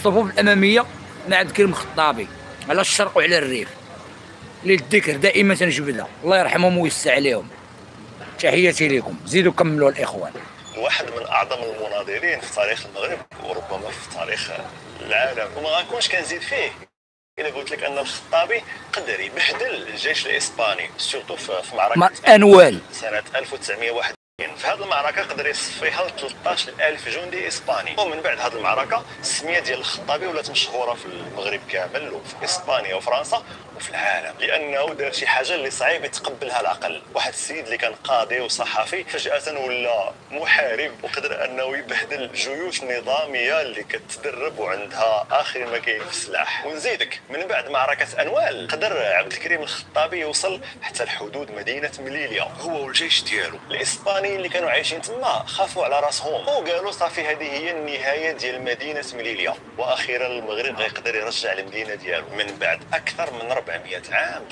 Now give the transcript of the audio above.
الصفوف الاماميه من عند كريم الخطابي على الشرق وعلى الريف، للذكر دائما تنجبدها. الله يرحمهم ويوسع عليهم. تحياتي لكم، زيدوا كملوا الاخوان. واحد من اعظم المناضلين في تاريخ المغرب وربما في تاريخ العالم، وما غنكونش كنزيد فيه الا قلت لك ان الخطابي قدر يبهدل الجيش الاسباني سورتو في معركه انوال سنه 1901. في هذه المعركه قدر يصفيها 13,000 جندي اسباني، ومن بعد هذه المعركه السميه ديال الخطابي ولات مشهوره في المغرب كامل وفي اسبانيا وفرنسا وفي العالم، لانه دار شي حاجه اللي صعيب يتقبلها العقل. واحد السيد اللي كان قاضي وصحفي فجاه ولا محارب، وقدر انه يبهدل جيوش نظاميه اللي كتدرب وعندها اخر ما كاين في السلاح. ونزيدك من بعد معركه انوال قدر عبد الكريم الخطابي يوصل حتى لحدود مدينه مليليا هو والجيش ديالو. الاسبانيين اللي كانوا عايشين تما خافوا على راسهم وقالوا صافي هذه هي النهايه ديال مدينه مليليا، واخيرا المغرب غيقدر يرجع المدينه ديالو من بعد اكثر من 400 عام.